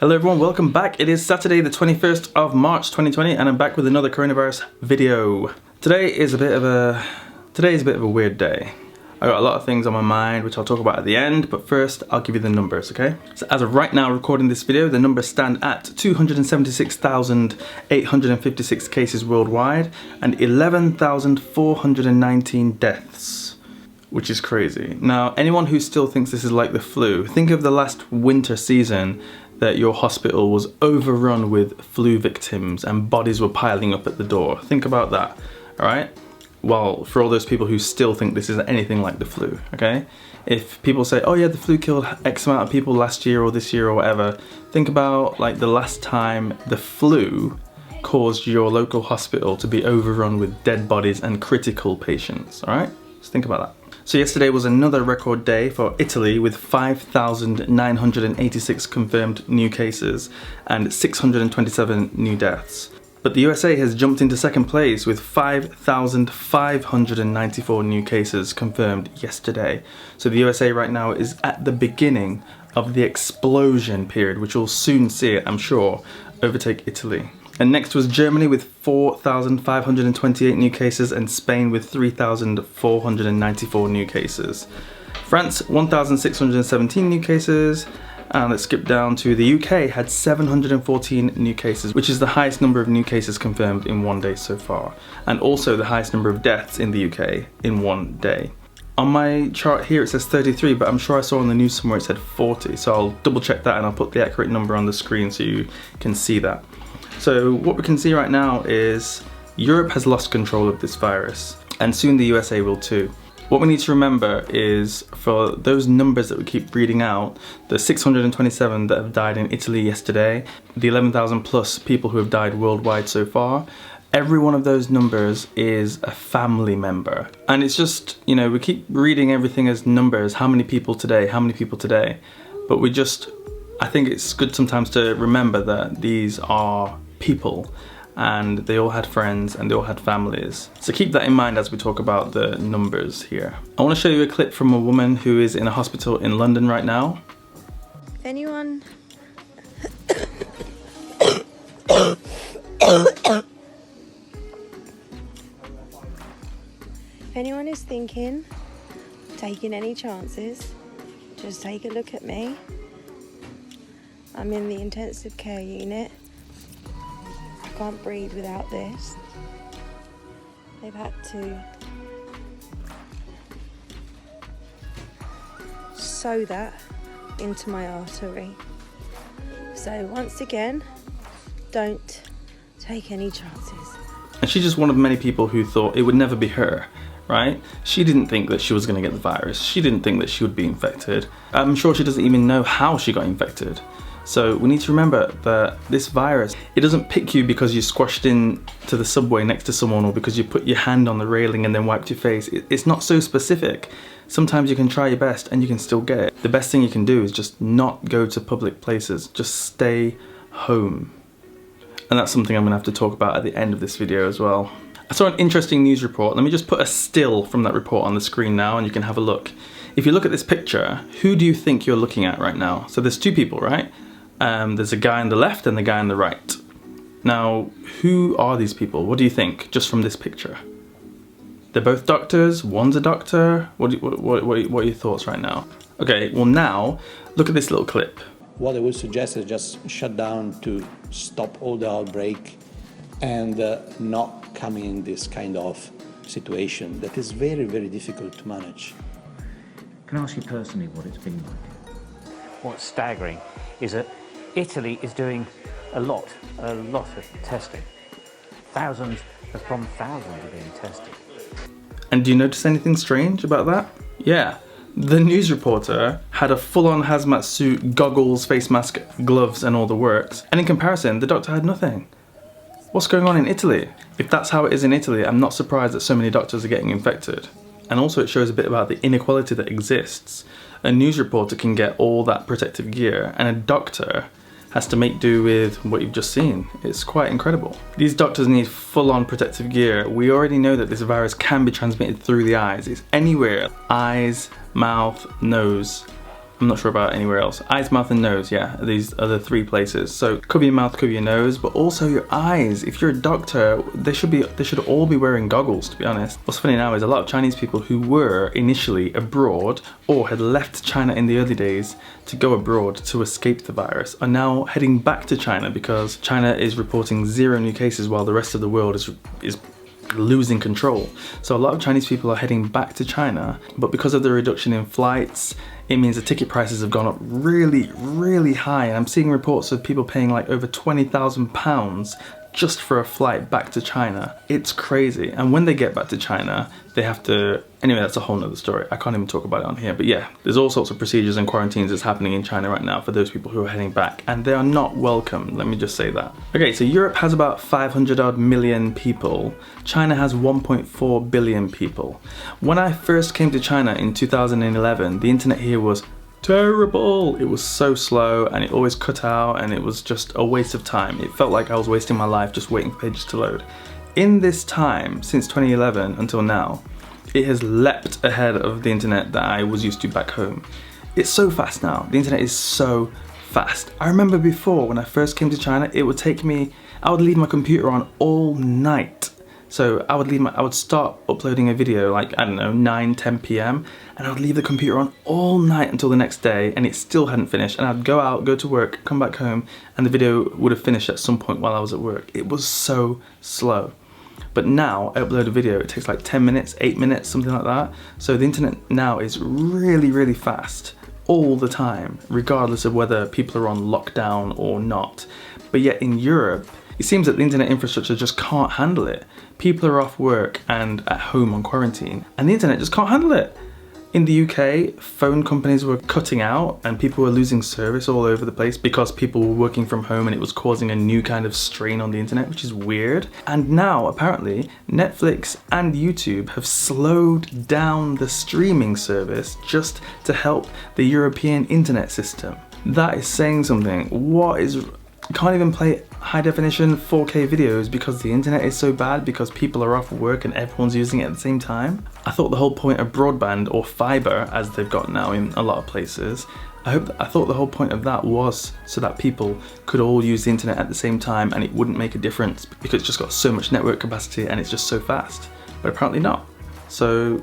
Hello everyone, welcome back. It is Saturday the 21st of March 2020 and I'm back with another coronavirus video. Today is a bit of a weird day. I got a lot of things on my mind which I'll talk about at the end, but first I'll give you the numbers, okay? So as of right now recording this video, the numbers stand at 276,856 cases worldwide and 11,419 deaths, which is crazy. Now, anyone who still thinks this is like the flu, think of the last winter season that your hospital was overrun with flu victims and bodies were piling up at the door. Think about that, all right? Well, for all those people who still think this is anything like the flu, okay? If people say, oh yeah, the flu killed X amount of people last year or this year or whatever, think about like the last time the flu caused your local hospital to be overrun with dead bodies and critical patients, all right? Just think about that. So yesterday was another record day for Italy with 5,986 confirmed new cases and 627 new deaths. But the USA has jumped into second place with 5,594 new cases confirmed yesterday. So the USA right now is at the beginning of the explosion period, which will soon see it, I'm sure, overtake Italy. And next was Germany with 4,528 new cases and Spain with 3,494 new cases. France, 1,617 new cases. And let's skip down to the UK, had 714 new cases, which is the highest number of new cases confirmed in one day so far. And also the highest number of deaths in the UK in one day. On my chart here it says 33, but I'm sure I saw on the news somewhere it said 40. So I'll double check that and I'll put the accurate number on the screen so you can see that. So what we can see right now is Europe has lost control of this virus, and soon the USA will too. What we need to remember is for those numbers that we keep reading out, the 627 that have died in Italy yesterday, the 11,000 plus people who have died worldwide so far, every one of those numbers is a family member. And it's just, you know, we keep reading everything as numbers, how many people today, but I think it's good sometimes to remember that these are people and they all had friends and they all had families. So keep that in mind as we talk about the numbers here. I want to show you a clip from a woman who is in a hospital in London right now. If anyone is thinking, taking any chances, just take a look at me. I'm in the intensive care unit. I can't breathe without this. They've had to sew that into my artery. So once again, don't take any chances. And she's just one of many people who thought it would never be her, right? She didn't think that she was going to get the virus. She didn't think that she would be infected. I'm sure she doesn't even know how she got infected. So we need to remember that this virus, it doesn't pick you because you squashed in to the subway next to someone or because you put your hand on the railing and then wiped your face. It's not so specific. Sometimes you can try your best and you can still get it. The best thing you can do is just not go to public places. Just stay home. And that's something I'm gonna have to talk about at the end of this video as well. I saw an interesting news report. Let me just put a still from that report on the screen now and you can have a look. If you look at this picture, who do you think you're looking at right now? So there's two people, right? There's a guy on the left and the guy on the right. Now, who are these people? What do you think, just from this picture? They're both doctors, one's a doctor. What are your thoughts right now? Okay, well now, look at this little clip. What I would suggest is just shut down to stop all the outbreak and not come in this kind of situation that is very, very difficult to manage. Can I ask you personally what it's been like? What's staggering is that Italy is doing a lot of testing. Thousands upon thousands are being tested. And do you notice anything strange about that? Yeah, the news reporter had a full-on hazmat suit, goggles, face mask, gloves and all the works. And in comparison, the doctor had nothing. What's going on in Italy? If that's how it is in Italy, I'm not surprised that so many doctors are getting infected. And also it shows a bit about the inequality that exists. A news reporter can get all that protective gear and a doctor has to make do with what you've just seen. It's quite incredible. These doctors need full-on protective gear. We already know that this virus can be transmitted through the eyes. It's anywhere, eyes, mouth, nose. I'm not sure about anywhere else. Eyes, mouth and nose, yeah, these are the 3 places. So cover your mouth, cover your nose, but also your eyes. If you're a doctor, they should all be wearing goggles, to be honest. What's funny now is a lot of Chinese people who were initially abroad or had left China in the early days to go abroad to escape the virus are now heading back to China because China is reporting 0 new cases while the rest of the world is losing control. So a lot of Chinese people are heading back to China, but because of the reduction in flights, it means the ticket prices have gone up really high. And I'm seeing reports of people paying like over £20,000 just for a flight back to China. It's crazy. And when they get back to China, they have to, anyway, that's a whole nother story. I can't even talk about it on here, but yeah, there's all sorts of procedures and quarantines that's happening in China right now for those people who are heading back, and they are not welcome, let me just say that. Okay, so Europe has about 500 odd million people. China has 1.4 billion people. When I first came to China in 2011, the internet here was terrible. It was so slow and it always cut out and it was just a waste of time. It felt like I was wasting my life just waiting for pages to load. In this time, since 2011 until now, it has leapt ahead of the internet that I was used to back home. It's so fast now. The internet is so fast. I remember before when I first came to China, it would take me, I would leave my computer on all night. So I would start uploading a video like, I don't know, 9, 10 p.m. and I would leave the computer on all night until the next day and it still hadn't finished, and I'd go out, go to work, come back home, and the video would have finished at some point while I was at work. It was so slow. But now I upload a video, it takes like 10 minutes, 8 minutes, something like that. So the internet now is really fast all the time, regardless of whether people are on lockdown or not. But yet in Europe, it seems that the internet infrastructure just can't handle it. People are off work and at home on quarantine, and the internet just can't handle it. In the UK, phone companies were cutting out and people were losing service all over the place because people were working from home and it was causing a new kind of strain on the internet, which is weird. And now, apparently, Netflix and YouTube have slowed down the streaming service just to help the European internet system. That is saying something. You can't even play high definition 4K videos because the internet is so bad, because people are off work and everyone's using it at the same time. I thought the whole point of broadband, or fiber as they've got now in a lot of places, I thought the whole point of that was so that people could all use the internet at the same time and it wouldn't make a difference because it's just got so much network capacity and it's just so fast. But apparently not. So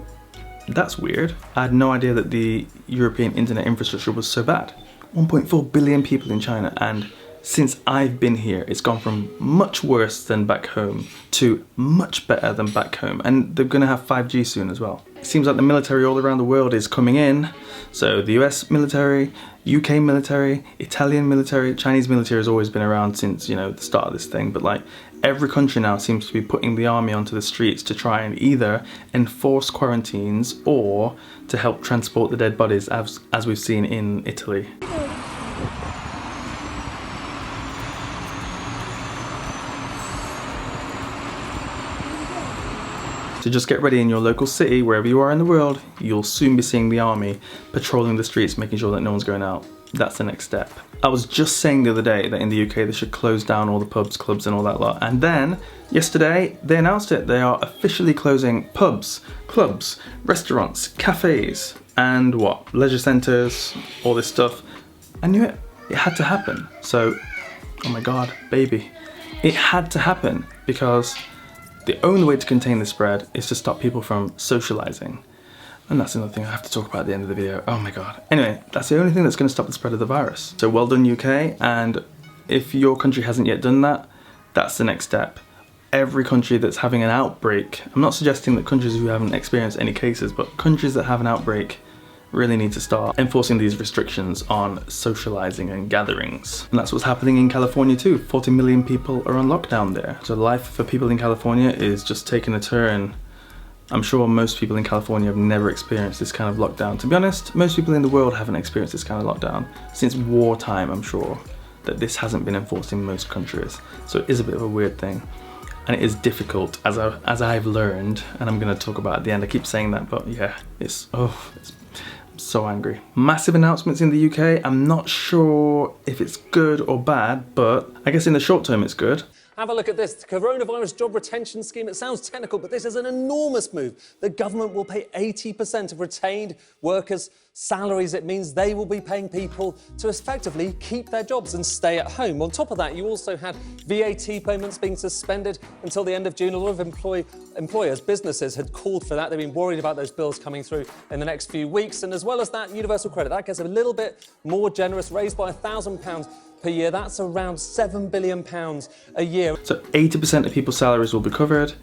that's weird. I had no idea that the European internet infrastructure was so bad. 1.4 billion people in China, and since I've been here, it's gone from much worse than back home to much better than back home. And they're gonna have 5G soon as well. It seems like the military all around the world is coming in. So the US military, UK military, Italian military, Chinese military has always been around since, you know, the start of this thing. But like every country now seems to be putting the army onto the streets to try and either enforce quarantines or to help transport the dead bodies, as we've seen in Italy. So just get ready in your local city, wherever you are in the world, you'll soon be seeing the army patrolling the streets, making sure that no one's going out. That's the next step. I was just saying the other day that in the UK they should close down all the pubs, clubs and all that lot. And then, yesterday, they announced it. They are officially closing pubs, clubs, restaurants, cafes, and what? Leisure centres, all this stuff. I knew it. It had to happen. So, oh my God, baby. It had to happen because the only way to contain the spread is to stop people from socializing. And that's another thing I have to talk about at the end of the video. Oh my God. Anyway, that's the only thing that's going to stop the spread of the virus. So well done UK, and if your country hasn't yet done that, that's the next step. Every country that's having an outbreak, I'm not suggesting that countries who haven't experienced any cases, but countries that have an outbreak really need to start enforcing these restrictions on socializing and gatherings. And that's what's happening in California too. 40 million people are on lockdown there. So life for people in California is just taking a turn. I'm sure most people in California have never experienced this kind of lockdown. To be honest, most people in the world haven't experienced this kind of lockdown. Since wartime, I'm sure that this hasn't been enforced in most countries. So it is a bit of a weird thing. And it is difficult, as I've learned, and I'm gonna talk about at the end. I keep saying that, but yeah, it's so angry. Massive announcements in the UK. I'm not sure if it's good or bad, but I guess in the short term it's good. Have a look at this. The coronavirus job retention scheme. It sounds technical, but this is an enormous move. The government will pay 80% of retained workers' salaries. It means they will be paying people to effectively keep their jobs and stay at home. On top of that, you also had VAT payments being suspended until the end of June. A lot of employers, businesses had called for that. They've been worried about those bills coming through in the next few weeks. And as well as that, universal credit, that gets a little bit more generous, raised by £1,000 per year. That's around £7 billion a year. So 80% of people's salaries will be covered,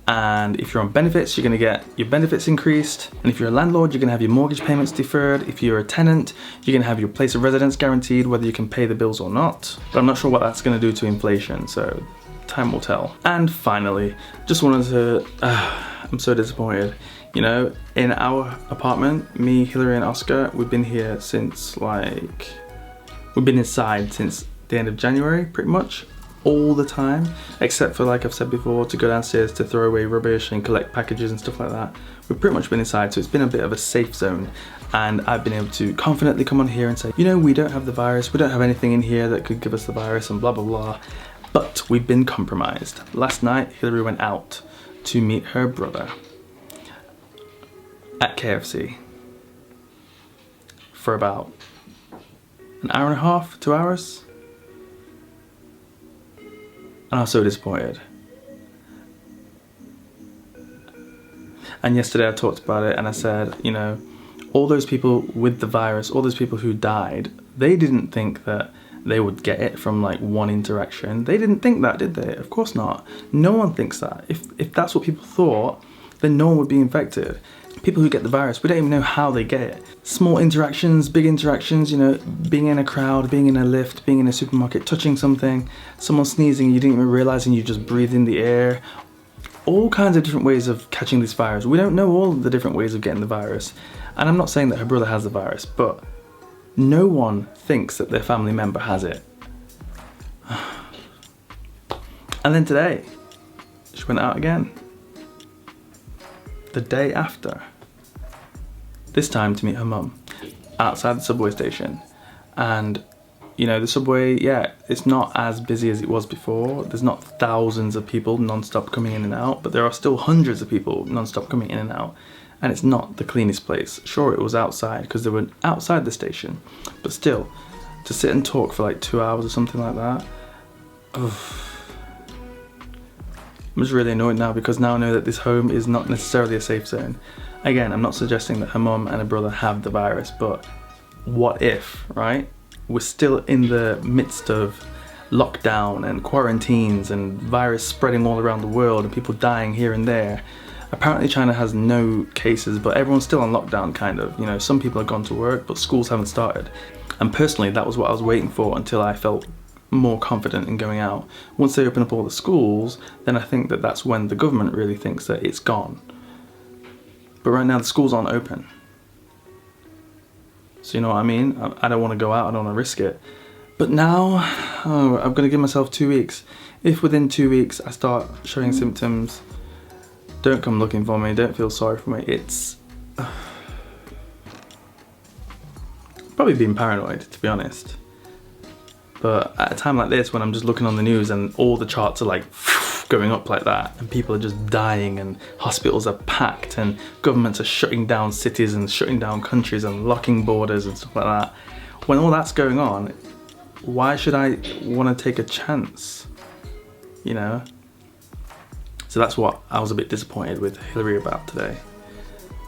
and if you're on benefits, you're going to get your benefits increased, and if you're a landlord, you're going to have your mortgage payments deferred. If you're a tenant, you're going to have your place of residence guaranteed, whether you can pay the bills or not. But I'm not sure what that's going to do to inflation, so time will tell. And finally, just wanted to, I'm so disappointed. You know, in our apartment, me, Hillary and Oscar, we've been here since we've been inside since the end of January, pretty much, all the time, except for, like I've said before, to go downstairs to throw away rubbish and collect packages and stuff like that. We've pretty much been inside, so it's been a bit of a safe zone, and I've been able to confidently come on here and say, you know, we don't have the virus, we don't have anything in here that could give us the virus and blah blah blah, but we've been compromised. Last night, Hillary went out to meet her brother at KFC for about an hour and a half, 2 hours. And I was so disappointed. And yesterday I talked about it and I said, you know, all those people with the virus, all those people who died, they didn't think that they would get it from like one interaction. They didn't think that, did they? Of course not. No one thinks that. If that's what people thought, then no one would be infected. People who get the virus, we don't even know how they get it. Small interactions, big interactions, you know, being in a crowd, being in a lift, being in a supermarket, touching something, someone sneezing, you didn't even realize and you just breathed in the air. All kinds of different ways of catching this virus. We don't know all the different ways of getting the virus. And I'm not saying that her brother has the virus, but no one thinks that their family member has it. And then today, she went out again. The day after, this time to meet her mum outside the subway station. And you know, the subway, yeah, it's not as busy as it was before. There's not thousands of people non-stop coming in and out, but there are still hundreds of people non-stop coming in and out, and it's not the cleanest place. Sure, it was outside because they were outside the station, but still, to sit and talk for like 2 hours or something like that, I'm just really annoyed now, because now I know that this home is not necessarily a safe zone. Again, I'm not suggesting that her mum and her brother have the virus, but what if, right? We're still in the midst of lockdown and quarantines and virus spreading all around the world and people dying here and there. Apparently China has no cases, but everyone's still on lockdown, kind of. You know, some people have gone to work, but schools haven't started. And personally, that was what I was waiting for until I felt more confident in going out. Once they open up all the schools, then I think that that's when the government really thinks that it's gone. But right now the schools aren't open. So you know what I mean? I don't want to go out, I don't want to risk it. But now, I'm going to give myself 2 weeks. If within 2 weeks I start showing symptoms, don't come looking for me, don't feel sorry for me. It's probably being paranoid, to be honest. But at a time like this, when I'm just looking on the news and all the charts are like going up like that, and people are just dying and hospitals are packed and governments are shutting down cities and shutting down countries and locking borders and stuff like that, when all that's going on, why should I want to take a chance, you know? So that's what I was a bit disappointed with Hillary about today,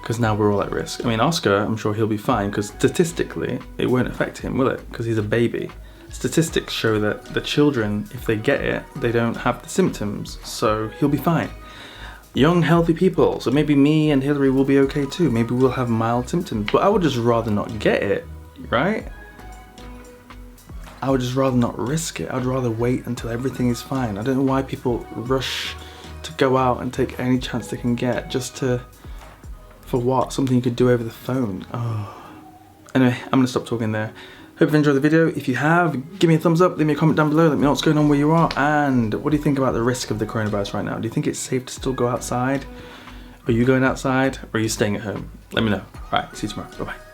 because now we're all at risk. I mean, Oscar, I'm sure he'll be fine, because statistically it won't affect him, will it? Because he's a baby. Statistics show that the children, if they get it, they don't have the symptoms, so he'll be fine. Young, healthy people, so maybe me and Hillary will be okay too. Maybe we'll have mild symptoms, but I would just rather not get it, right? I would just rather not risk it. I'd rather wait until everything is fine. I don't know why people rush to go out and take any chance they can get, just to, for what? Something you could do over the phone. Oh. Anyway, I'm gonna stop talking there. Hope you've enjoyed the video. If you have, give me a thumbs up, leave me a comment down below, let me know what's going on where you are, and what do you think about the risk of the coronavirus right now? Do you think it's safe to still go outside? Are you going outside, or are you staying at home? Let me know. Alright, see you tomorrow. Bye bye.